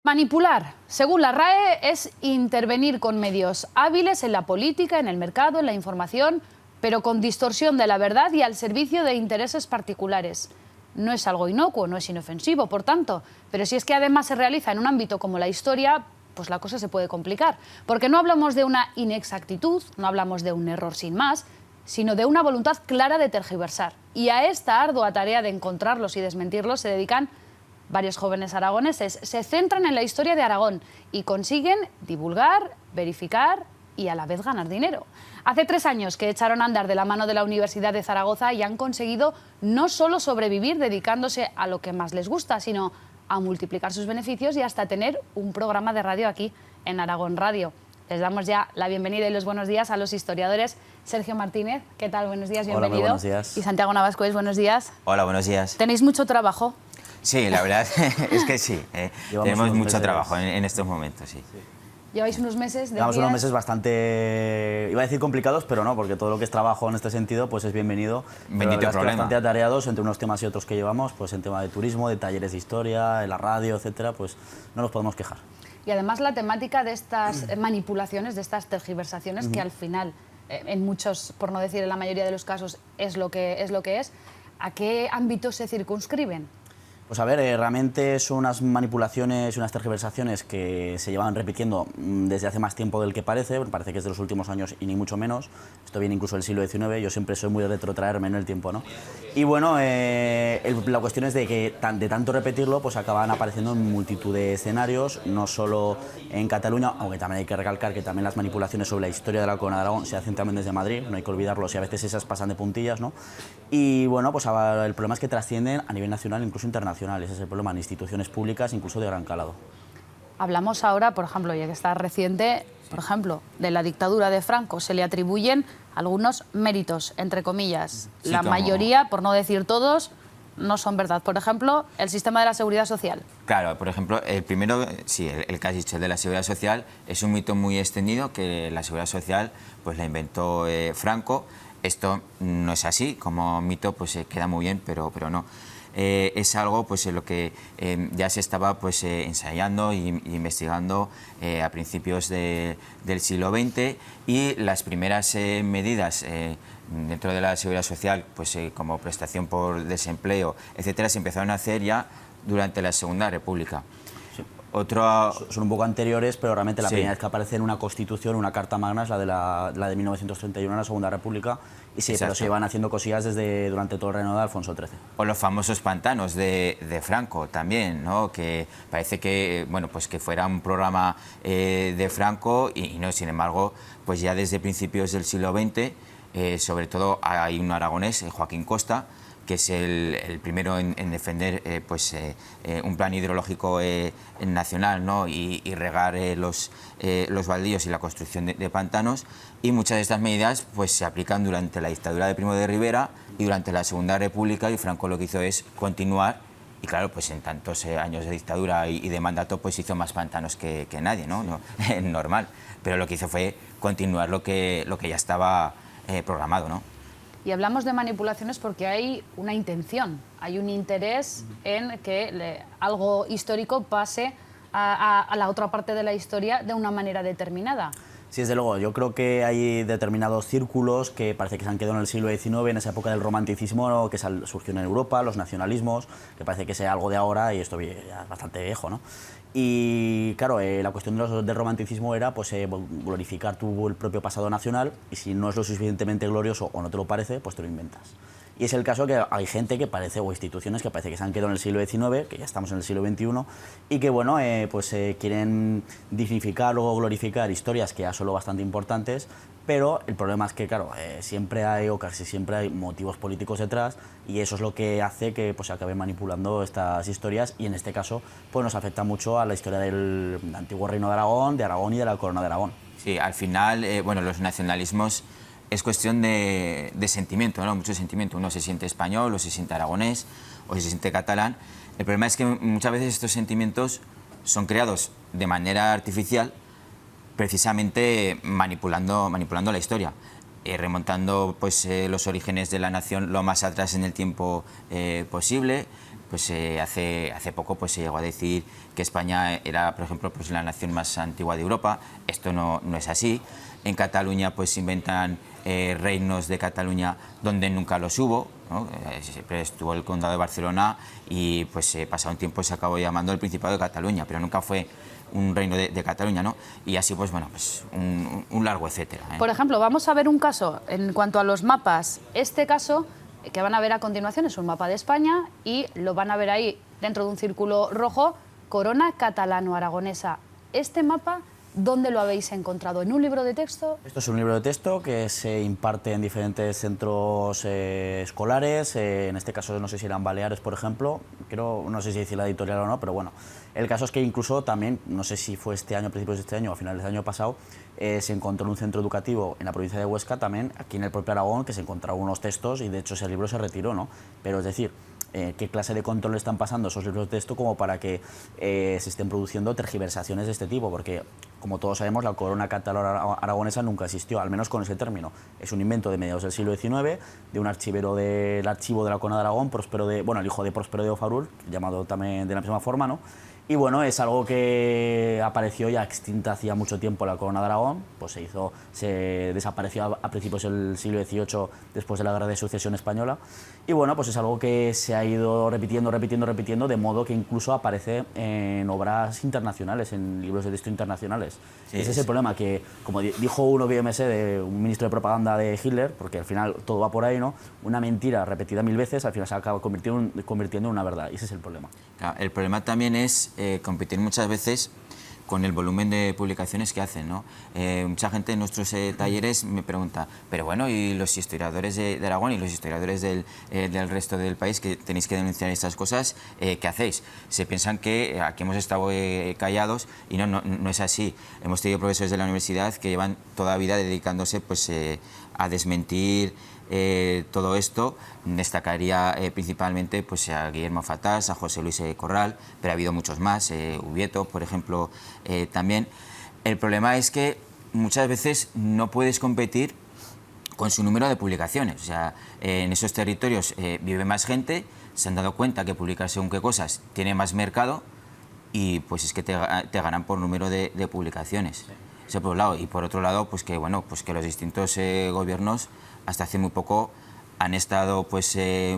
Manipular, según la RAE, es intervenir con medios hábiles en la política, en el mercado, en la información, pero con distorsión de la verdad y al servicio de intereses particulares. No es algo inocuo, no es inofensivo, por tanto, pero si es que además se realiza en un ámbito como la historia, pues la cosa se puede complicar. Porque no hablamos de una inexactitud, no hablamos de un error sin más, sino de una voluntad clara de tergiversar. Y a esta ardua tarea de encontrarlos y desmentirlos se dedican varios jóvenes aragoneses. Se centran en la historia de Aragón y consiguen divulgar, verificar y a la vez ganar dinero. Hace 3 años que echaron a andar de la mano de la Universidad de Zaragoza y han conseguido no solo sobrevivir dedicándose a lo que más les gusta, sino a multiplicar sus beneficios y hasta tener un programa de radio aquí en Aragón Radio. Les damos ya la bienvenida y los buenos días a los historiadores. Sergio Martínez, ¿qué tal? Buenos días, bienvenido. Hola, muy buenos días. Y Santiago Navascués, buenos días. Hola, buenos días. ¿Tenéis mucho trabajo? Sí, la verdad es que sí. Tenemos mucho trabajo en estos momentos, sí. ¿Lleváis unos meses? Llevamos unos meses bastante, iba a decir complicados, pero no, porque todo lo que es trabajo en este sentido pues es bienvenido. Bendito problema. Bastante atareados entre unos temas y otros que llevamos, pues en tema de turismo, de talleres de historia, en la radio, etcétera, pues no nos podemos quejar. Y además la temática de estas manipulaciones, de estas tergiversaciones, que al final, en muchos, por no decir en la mayoría de los casos, es lo que es, ¿a qué ámbitos se circunscriben? Pues a ver, realmente son unas manipulaciones y unas tergiversaciones que se llevan repitiendo desde hace más tiempo del que parece que es de los últimos años y ni mucho menos. Esto viene incluso del siglo XIX, yo siempre soy muy de retrotraerme en el tiempo, ¿no? Y bueno, la cuestión es de que de tanto repetirlo, pues acaban apareciendo en multitud de escenarios, no solo en Cataluña, aunque también hay que recalcar que también las manipulaciones sobre la historia de la Corona de Aragón se hacen también desde Madrid, no hay que olvidarlo, y a veces esas pasan de puntillas, ¿no? Y bueno, pues el problema es que trascienden a nivel nacional, incluso internacional. Ese es el problema en instituciones públicas, incluso de gran calado. Hablamos ahora, por ejemplo, ya que está reciente, por ejemplo, de la dictadura de Franco. Se le atribuyen algunos méritos, entre comillas. Sí, la mayoría, por no decir todos, no son verdad. Por ejemplo, el sistema de la seguridad social. Claro, por ejemplo, el primero, sí, el que has dicho, el de la seguridad social, es un mito muy extendido que la seguridad social pues la inventó Franco. Esto no es así, como mito pues queda muy bien, pero no. Es algo pues, en lo que ya se estaba pues, ensayando e investigando a principios del siglo XX, y las primeras medidas dentro de la seguridad social, pues, como prestación por desempleo, etcétera, se empezaron a hacer ya durante la Segunda República. Son un poco anteriores, pero realmente la primera vez que aparece en una constitución, una carta magna, es la de 1931, en la Segunda República, y sí, pero se iban haciendo cosillas durante todo el reinado de Alfonso XIII. O los famosos pantanos de Franco también, ¿no? Que parece que, bueno, pues que fuera un programa de Franco y no, sin embargo, pues ya desde principios del siglo XX, sobre todo hay un aragonés, Joaquín Costa, que es el primero en defender un plan hidrológico nacional, ¿no? y regar los baldíos y la construcción de pantanos, y muchas de estas medidas pues, se aplican durante la dictadura de Primo de Rivera y durante la Segunda República, y Franco lo que hizo es continuar, y claro, pues en tantos años de dictadura y de mandato pues hizo más pantanos que nadie, ¿no? Normal, pero lo que hizo fue continuar lo que ya estaba programado, ¿no? Y hablamos de manipulaciones porque hay una intención, hay un interés en que algo histórico pase a la otra parte de la historia de una manera determinada. Sí, desde luego. Yo creo que hay determinados círculos que parece que se han quedado en el siglo XIX, en esa época del romanticismo que surgió en Europa, los nacionalismos, que parece que sea algo de ahora y esto ya es bastante viejo, ¿no? Y claro, la cuestión del romanticismo era pues, glorificar el propio pasado nacional, y si no es lo suficientemente glorioso o no te lo parece, pues te lo inventas. Y es el caso que hay gente que parece, o instituciones que parece que se han quedado en el siglo XIX, que ya estamos en el siglo XXI, y que bueno, quieren dignificar o glorificar historias que ya son lo bastante importantes, pero el problema es que, claro, siempre hay, o casi siempre hay, motivos políticos detrás, y eso es lo que hace que pues, se acaben manipulando estas historias, y en este caso pues, nos afecta mucho a la historia del antiguo reino de Aragón y de la Corona de Aragón. Sí, al final, bueno, los nacionalismos es cuestión de sentimiento, ¿no? Mucho sentimiento. Uno se siente español, o se siente aragonés, o se siente catalán. El problema es que muchas veces estos sentimientos son creados de manera artificial, precisamente manipulando la historia, remontando pues, los orígenes de la nación lo más atrás en el tiempo posible, pues hace poco pues se llegó a decir que España era, por ejemplo, pues la nación más antigua de Europa. Esto no es así. En Cataluña pues inventan reinos de Cataluña donde nunca los hubo, ¿no? Siempre estuvo el Condado de Barcelona y pues pasado un tiempo se acabó llamando el Principado de Cataluña, pero nunca fue un reino de Cataluña, ¿no? Y así pues bueno, pues un largo etcétera, ¿eh? Por ejemplo, vamos a ver un caso en cuanto a los mapas. Este caso que van a ver a continuación es un mapa de España y lo van a ver ahí dentro de un círculo rojo, Corona Catalano-Aragonesa. Este mapa, ¿dónde lo habéis encontrado? ¿En un libro de texto? Esto es un libro de texto que se imparte en diferentes centros escolares, en este caso no sé si eran Baleares, por ejemplo, creo, no sé si decir la editorial o no, pero bueno, el caso es que incluso también, no sé si fue este año, a principios de este año o a finales del año pasado, se encontró en un centro educativo en la provincia de Huesca, también aquí en el propio Aragón, que se encontraron unos textos y de hecho ese libro se retiró, ¿no? Pero es decir, qué clase de control están pasando esos libros de texto como para que se estén produciendo tergiversaciones de este tipo, porque como todos sabemos la corona catalano-aragonesa nunca existió, al menos con ese término. Es un invento de mediados del siglo XIX, de un archivero del archivo de la corona de Aragón, el hijo de Próspero de Ofarul, llamado también de la misma forma, ¿no? Y bueno, es algo que apareció ya extinta hacía mucho tiempo la corona de Aragón, pues se desapareció a principios del siglo XVIII después de la Guerra de Sucesión Española. Y bueno, pues es algo que se ha ido repitiendo, de modo que incluso aparece en obras internacionales, en libros de texto internacionales. Sí, ese es el problema, que como dijo uno que yo me sé, de un ministro de propaganda de Hitler, porque al final todo va por ahí, ¿no? Una mentira repetida 1000 veces al final se acaba convirtiendo en una verdad, y ese es el problema. Claro, el problema también es competir muchas veces con el volumen de publicaciones que hacen, ¿no? Mucha gente en nuestros talleres me pregunta, pero bueno, ¿y los historiadores de Aragón y los historiadores del resto del país que tenéis que denunciar estas cosas, qué hacéis? Se piensan que aquí hemos estado callados y no es así. Hemos tenido profesores de la universidad que llevan toda la vida dedicándose pues, a desmentir todo esto. Destacaría principalmente pues, a Guillermo Fatás, a José Luis Corral, pero ha habido muchos más, Ubieto, por ejemplo, también. El problema es que muchas veces no puedes competir con su número de publicaciones. O sea, en esos territorios vive más gente, se han dado cuenta que publicar según qué cosas tiene más mercado y pues es que te ganan por número de publicaciones. Sí. Eso por un lado. Y por otro lado, pues que, bueno, pues que los distintos gobiernos hasta hace muy poco han estado pues,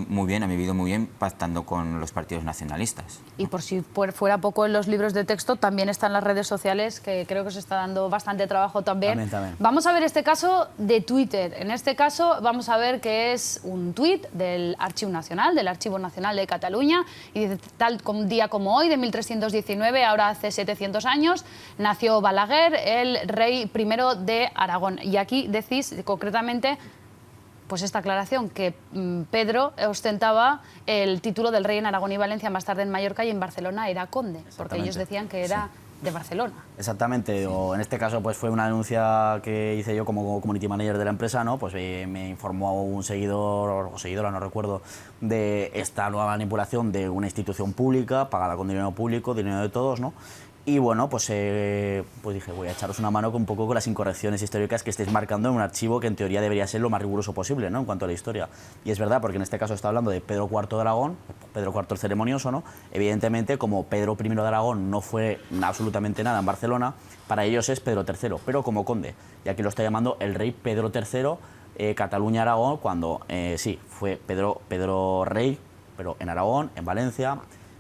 muy bien, han vivido muy bien pactando con los partidos nacionalistas, ¿no? Y por si fuera poco, en los libros de texto también están las redes sociales, que creo que se está dando bastante trabajo también. También. Vamos a ver este caso de Twitter. En este caso vamos a ver que es un tuit del Archivo Nacional, del Archivo Nacional de Cataluña, y dice, tal día como hoy, de 1319, ahora hace 700 años, nació Balaguer, el rey primero de Aragón. Y aquí decís concretamente pues esta aclaración, que Pedro ostentaba el título del rey en Aragón y Valencia, más tarde en Mallorca, y en Barcelona era conde, porque ellos decían que era de Barcelona. Exactamente, o en este caso pues fue una denuncia que hice yo como community manager de la empresa, ¿no? Pues me informó un seguidor o seguidora, no recuerdo, de esta nueva manipulación de una institución pública, pagada con dinero público, dinero de todos, ¿no? Y bueno, pues dije, voy a echaros una mano un poco con las incorrecciones históricas que estáis marcando en un archivo que en teoría debería ser lo más riguroso posible, ¿no? En cuanto a la historia. Y es verdad, porque en este caso está hablando de Pedro IV de Aragón, Pedro IV el ceremonioso, ¿no? Evidentemente, como Pedro I de Aragón no fue absolutamente nada en Barcelona, para ellos es Pedro III, pero como conde. Y aquí lo está llamando el rey Pedro III, Cataluña-Aragón, cuando sí, fue Pedro rey, pero en Aragón, en Valencia,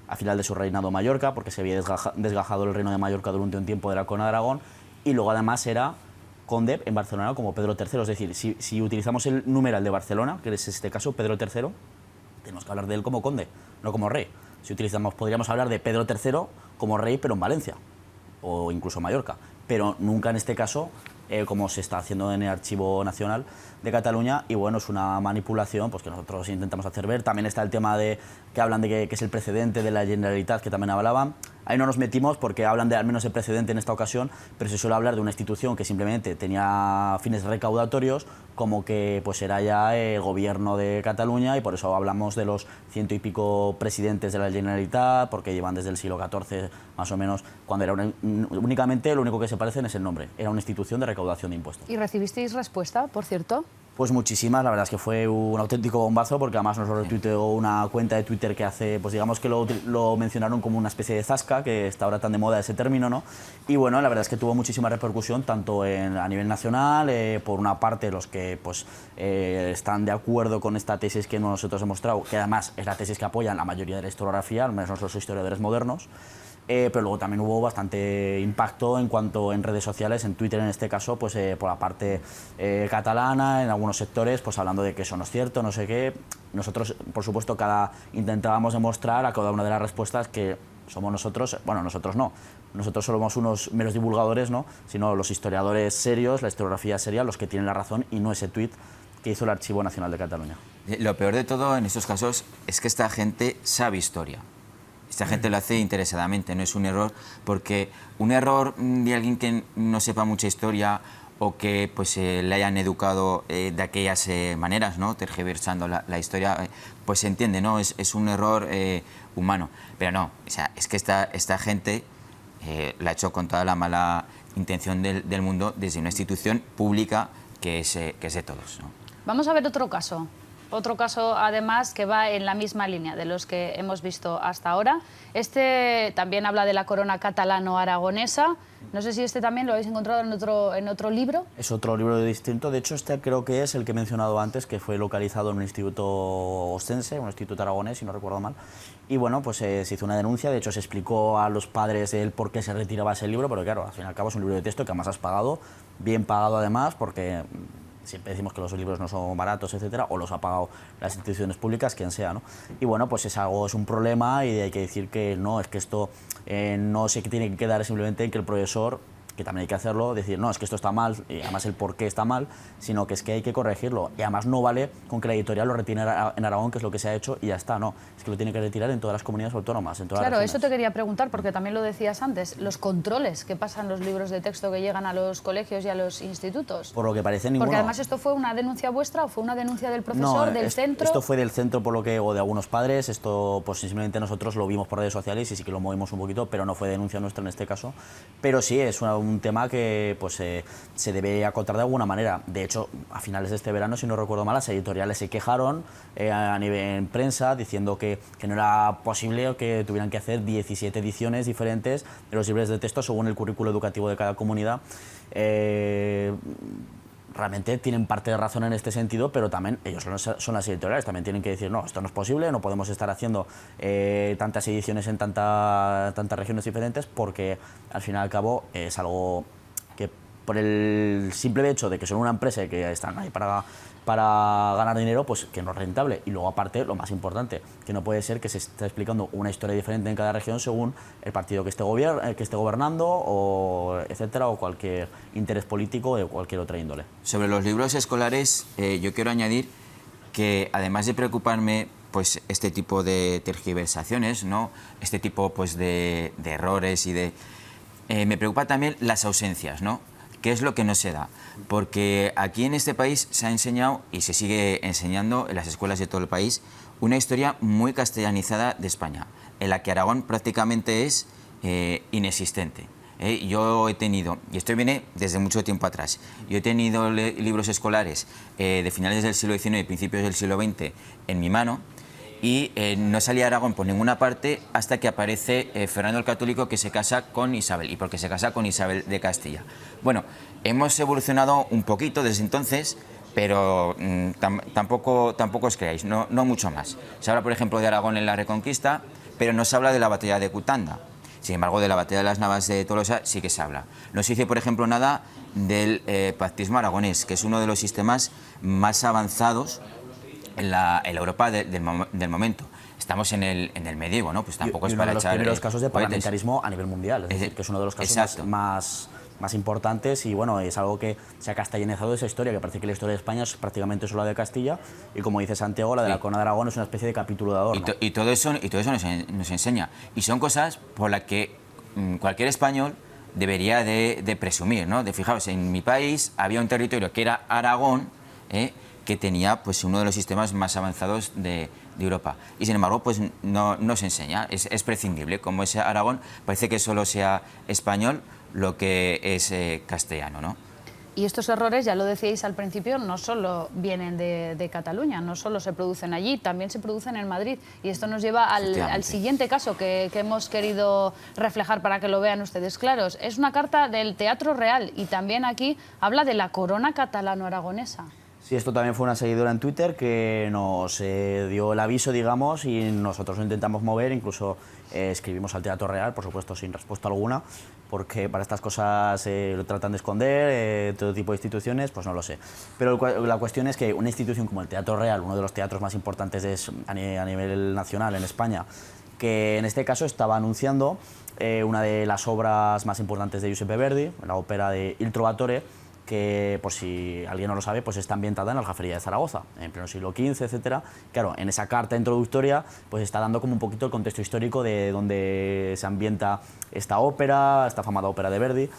a final de su reinado Mallorca, porque se había desgajado el reino de Mallorca durante un tiempo de la corona de Aragón, y luego además era conde en Barcelona como Pedro III. Es decir, si utilizamos el numeral de Barcelona, que es este caso, Pedro III, tenemos que hablar de él como conde, no como rey. Si utilizamos, podríamos hablar de Pedro III como rey, pero en Valencia, o incluso Mallorca, pero nunca en este caso como se está haciendo en el Archivo Nacional de Cataluña, y bueno, es una manipulación pues, que nosotros intentamos hacer ver. También está el tema de que hablan de que es el precedente de la Generalitat, que también hablaban. Ahí no nos metimos porque hablan de al menos el precedente en esta ocasión, pero se suele hablar de una institución que simplemente tenía fines recaudatorios, como que pues era ya el gobierno de Cataluña, y por eso hablamos de los 100 y pico presidentes de la Generalitat, porque llevan desde el siglo XIV más o menos, cuando era únicamente lo único que se parecen es el nombre, era una institución de recaudación de impuestos. ¿Y recibisteis respuesta, por cierto? Pues muchísimas, la verdad es que fue un auténtico bombazo porque además nos lo retuiteó una cuenta de Twitter que hace, pues digamos que lo mencionaron como una especie de zasca, que está ahora tan de moda ese término, ¿no? Y bueno, la verdad es que tuvo muchísima repercusión tanto a nivel nacional, por una parte los que pues están de acuerdo con esta tesis que nosotros hemos mostrado, que además es la tesis que apoyan la mayoría de la historiografía, al menos los historiadores modernos. Pero luego también hubo bastante impacto en cuanto en redes sociales, en Twitter en este caso, pues por la parte catalana, en algunos sectores, pues hablando de que eso no es cierto, no sé qué. Nosotros, por supuesto, intentábamos demostrar a cada una de las respuestas que somos nosotros, bueno, nosotros no, nosotros somos unos meros divulgadores, ¿no? Sino los historiadores serios, la historiografía seria, los que tienen la razón y no ese tuit que hizo el Archivo Nacional de Cataluña. Lo peor de todo en estos casos es que esta gente sabe historia. Esta gente lo hace interesadamente, no es un error, porque un error de alguien que no sepa mucha historia o que pues, le hayan educado de aquellas maneras, ¿no? Tergiversando la historia, pues se entiende, ¿no? Es un error humano. Pero no, o sea, es que esta gente la ha hecho con toda la mala intención del mundo desde una institución pública que es de todos, ¿no? Vamos a ver otro caso. Otro caso, además, que va en la misma línea de los que hemos visto hasta ahora. Este también habla de la corona catalano-aragonesa. No sé si este también lo habéis encontrado en otro libro. Es otro libro distinto. De hecho, este creo que es el que he mencionado antes, que fue localizado en un instituto ostense, un instituto aragonés, si no recuerdo mal. Y bueno, pues se hizo una denuncia. De hecho, se explicó a los padres el por qué se retiraba ese libro, pero claro, al fin y al cabo es un libro de texto que además has pagado, bien pagado además, porque siempre decimos que los libros no son baratos, etcétera, o los ha pagado las instituciones públicas, quien sea, ¿no? Y bueno, pues es un problema y hay que decir que no, es que esto no se tiene que quedar simplemente en que el profesor, que también hay que hacerlo, decir, no, es que esto está mal, y además el por qué está mal, sino que es que hay que corregirlo. Y además no vale con que la editorial lo retire en Aragón, que es lo que se ha hecho, y ya está, no. Es que lo tiene que retirar en todas las comunidades autónomas, en todas Claro, las regiones. eso te quería preguntar, porque también lo decías antes, los controles que pasan los libros de texto que llegan a los colegios y a los institutos. Por lo que parece ninguno. Porque además esto fue una denuncia vuestra o fue una denuncia del profesor, del centro. Esto fue del centro por lo que, o de algunos padres, esto pues simplemente nosotros lo vimos por redes sociales y sí que lo movimos un poquito, pero no fue denuncia nuestra en este caso. Pero sí, es un tema que pues se debe acotar de alguna manera. De hecho, a finales de este verano, si no recuerdo mal, las editoriales se quejaron a nivel en prensa diciendo que no era posible que tuvieran que hacer 17 ediciones diferentes de los libros de texto según el currículo educativo de cada comunidad. Realmente tienen parte de razón en este sentido, pero también ellos son las editoriales, también tienen que decir, no, esto no es posible, no podemos estar haciendo tantas ediciones en tantas regiones diferentes, porque al fin y al cabo es algo que por el simple hecho de que son una empresa que están ahí para ganar dinero, pues que no es rentable. Y luego aparte, lo más importante, que no puede ser que se esté explicando una historia diferente en cada región según el partido que esté gobernando, o etcétera, o cualquier interés político de cualquier otra índole. Sobre los libros escolares, yo quiero añadir que además de preocuparme pues este tipo de tergiversaciones, ¿no? Este tipo pues de errores y de me preocupa también las ausencias, ¿no? ¿Qué es lo que no se da? Porque aquí en este país se ha enseñado y se sigue enseñando en las escuelas de todo el país una historia muy castellanizada de España, en la que Aragón prácticamente es inexistente. Yo he tenido, y esto viene desde mucho tiempo atrás, yo he tenido libros escolares de finales del siglo XIX y principios del siglo XX en mi mano, y no salía Aragón por ninguna parte hasta que aparece Fernando el Católico, que se casa con Isabel, y porque se casa con Isabel de Castilla. Bueno, hemos evolucionado un poquito desde entonces, pero tampoco os creáis, no mucho más. Se habla, por ejemplo, de Aragón en la Reconquista, pero no se habla de la batalla de Cutanda. Sin embargo, de la batalla de las Navas de Tolosa sí que se habla. No se dice, por ejemplo, nada del pactismo aragonés, que es uno de los sistemas más avanzados en la Europa del momento. Estamos en el medievo, ¿no? Pues tampoco es para echar... uno de los primeros casos de parlamentarismo a nivel mundial, es decir, que es uno de los casos más importantes, y bueno, es algo que se ha castellanizado esa historia, que parece que la historia de España es prácticamente solo la de Castilla, y como dice Santiago, la de la corona de Aragón es una especie de capítulo de adorno. Y todo eso nos enseña, y son cosas por las que cualquier español debería de presumir, ¿no? De fijaros, en mi país había un territorio que era Aragón, que tenía pues uno de los sistemas más avanzados de Europa, y sin embargo pues no se enseña, es prescindible. Como ese Aragón parece que solo sea español lo que es castellano, ¿no? Y estos errores, ya lo decíais al principio, no solo vienen de Cataluña, no solo se producen allí, también se producen en Madrid. Y esto nos lleva al siguiente caso que hemos querido reflejar para que lo vean ustedes claros. Es una carta del Teatro Real y también aquí habla de la corona catalano-aragonesa. Sí, esto también fue una seguidora en Twitter que nos dio el aviso, digamos, y nosotros lo intentamos mover, incluso escribimos al Teatro Real, por supuesto sin respuesta alguna, porque para estas cosas lo tratan de esconder, todo tipo de instituciones, pues no lo sé. Pero la cuestión es que una institución como el Teatro Real, uno de los teatros más importantes a nivel nacional en España, que en este caso estaba anunciando una de las obras más importantes de Giuseppe Verdi, la ópera de Il Trovatore, que, por si alguien no lo sabe, pues está ambientada en la Aljafería de Zaragoza, en pleno siglo XV, etcétera. Claro, en esa carta introductoria pues está dando como un poquito el contexto histórico de dónde se ambienta esta ópera, esta famada ópera de Verdi.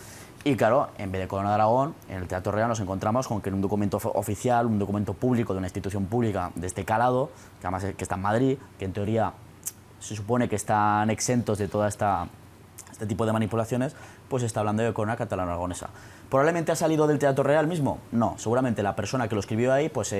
Y claro, en vez de Corona de Aragón, en el Teatro Real nos encontramos con que en un documento oficial, un documento público de una institución pública de este calado, que además que está en Madrid, que en teoría se supone que están exentos de toda este tipo de manipulaciones, pues está hablando de corona catalano-aragonesa. ¿Probablemente ha salido del Teatro Real mismo? No, seguramente la persona que lo escribió ahí pues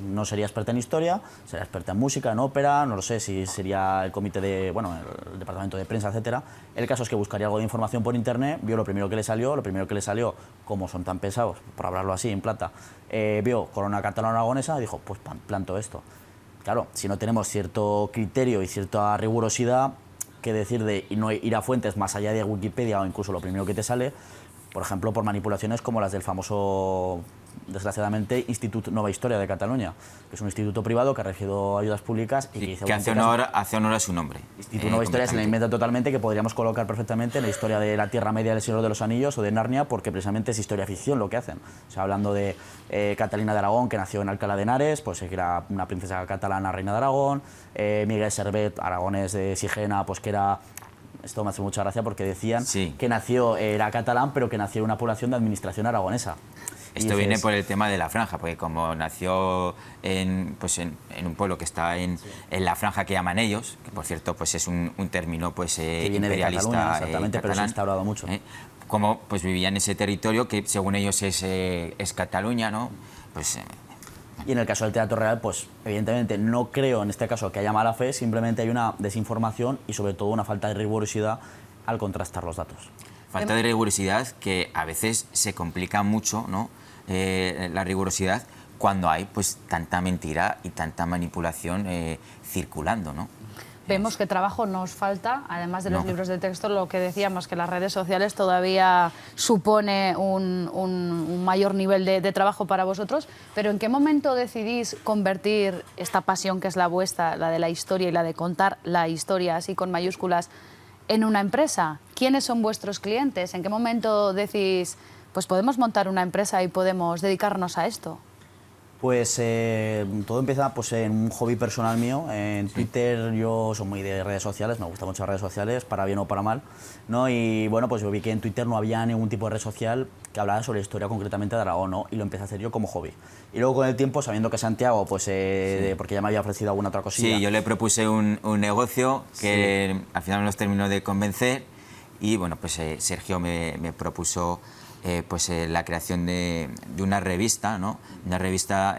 no sería experta en historia, sería experta en música, en ópera, no lo sé si sería el comité de, bueno, el departamento de prensa, etcétera. El caso es que buscaría algo de información por internet, vio lo primero que le salió, como son tan pesados, por hablarlo así, en plata, vio corona catalano-aragonesa y dijo, pues planto esto. Claro, si no tenemos cierto criterio y cierta rigurosidad, que decir de no ir a fuentes más allá de Wikipedia o incluso lo primero que te sale, por ejemplo, por manipulaciones como las del famoso, desgraciadamente, Institut Nova Historia de Cataluña, que es un instituto privado que ha recibido ayudas públicas y que hace honor a su nombre. Instituto Nova Historia se la inventa totalmente, que podríamos colocar perfectamente en la historia de la Tierra Media del Señor de los Anillos o de Narnia, porque precisamente es historia ficción lo que hacen. O sea, hablando de Catalina de Aragón, que nació en Alcalá de Henares, pues que era una princesa catalana, reina de Aragón, Miguel Servet, aragonés de Sigena, pues que era... Esto me hace mucha gracia porque decían que nació, era catalán, pero que nació en una población de administración aragonesa. Esto viene por el tema de la franja, porque como nació en un pueblo que está en la franja que llaman ellos, que por cierto pues es un término pues que viene imperialista, de Cataluña, exactamente, pero se ha instaurado mucho. Como pues vivía en ese territorio que según ellos es Cataluña, ¿no? Pues... Y en el caso del Teatro Real, pues evidentemente no creo en este caso que haya mala fe, simplemente hay una desinformación y sobre todo una falta de rigurosidad al contrastar los datos. Falta de rigurosidad que a veces se complica mucho, ¿no? La rigurosidad cuando hay pues tanta mentira y tanta manipulación circulando, ¿no? Vemos que trabajo nos falta, además de los libros de texto, lo que decíamos, que las redes sociales todavía supone un mayor nivel de trabajo para vosotros, pero ¿en qué momento decidís convertir esta pasión que es la vuestra, la de la historia y la de contar la historia, así con mayúsculas, en una empresa? ¿Quiénes son vuestros clientes? ¿En qué momento decís, pues podemos montar una empresa y podemos dedicarnos a esto? Pues todo empieza pues, en un hobby personal mío. En Twitter yo soy muy de redes sociales, me gustan mucho las redes sociales, para bien o para mal, ¿no? Y bueno, pues yo vi que en Twitter no había ningún tipo de red social que hablara sobre la historia concretamente de Aragón, ¿no? Y lo empecé a hacer yo como hobby. Y luego con el tiempo, sabiendo que Santiago, pues porque ya me había ofrecido alguna otra cosilla... Sí, yo le propuse un negocio que al final nos terminó de convencer y bueno, pues Sergio me propuso... la creación de una revista, ¿no? Una revista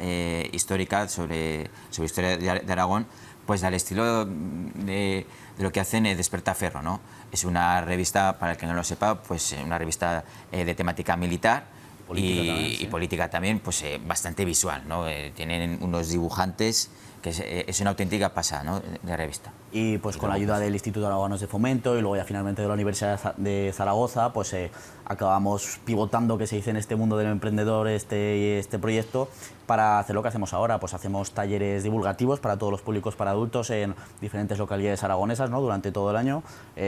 histórica sobre historia de Aragón, pues al estilo de lo que hacen Despertaferro, ¿no? Es una revista, para el que no lo sepa, pues una revista de temática militar y política también, pues bastante visual, ¿no? Tienen unos dibujantes que es una auténtica pasada, ¿no? De revista. Y pues con la ayuda del Instituto Aragonés de Fomento y luego ya finalmente de la Universidad de Zaragoza, pues acabamos pivotando, que se dice en este mundo del emprendedor, este proyecto, para hacer lo que hacemos ahora. Pues hacemos talleres divulgativos para todos los públicos, para adultos, en diferentes localidades aragonesas, ¿no? Durante todo el año.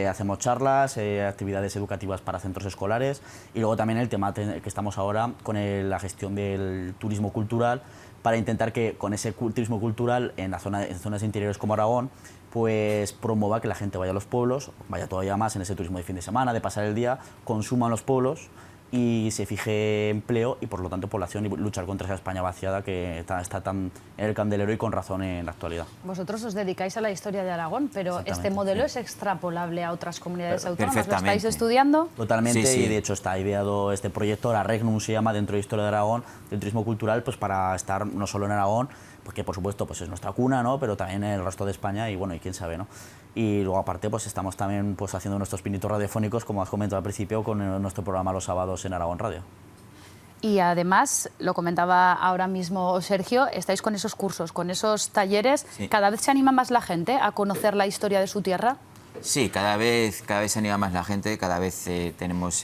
Hacemos charlas, actividades educativas para centros escolares y luego también el tema que estamos ahora con la gestión del turismo cultural, para intentar que con ese turismo cultural en zonas interiores como Aragón, pues promueva que la gente vaya a los pueblos, vaya todavía más en ese turismo de fin de semana, de pasar el día, consuman los pueblos y se fije empleo y por lo tanto población y luchar contra esa España vaciada que está tan en el candelero y con razón en la actualidad. Vosotros os dedicáis a la historia de Aragón, pero este modelo es extrapolable a otras comunidades autónomas. ¿Lo estáis estudiando? Totalmente, sí, sí. Y de hecho está ideado este proyecto, la Regnum se llama, dentro de Historia de Aragón, del turismo cultural, pues para estar no solo en Aragón, porque por supuesto pues es nuestra cuna, ¿no? Pero también en el resto de España y bueno, y quién sabe, ¿no? Y luego aparte pues estamos también pues haciendo nuestros pinitos radiofónicos, como has comentado al principio, con nuestro programa los sábados en Aragón Radio. Y además, lo comentaba ahora mismo Sergio, estáis con esos cursos, con esos talleres. Sí. ¿Cada vez se anima más la gente a conocer la historia de su tierra? Sí, cada vez se anima más la gente, cada vez tenemos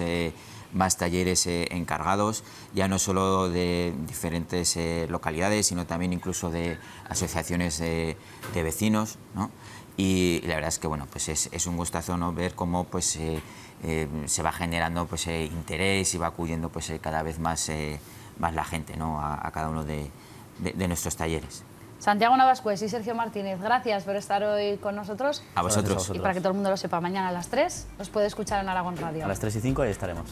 más talleres encargados, ya no solo de diferentes localidades, sino también incluso de asociaciones de vecinos, ¿no? Y la verdad es que bueno, pues es un gustazo, ¿no?, ver cómo pues, se va generando pues, interés y va acudiendo pues, cada vez más la gente, ¿no?, a cada uno de nuestros talleres. Santiago Navascués y Sergio Martínez, gracias por estar hoy con nosotros. A vosotros. Y para que todo el mundo lo sepa, mañana a las 3 os puede escuchar en Aragón Radio. A las 3:05 ahí estaremos.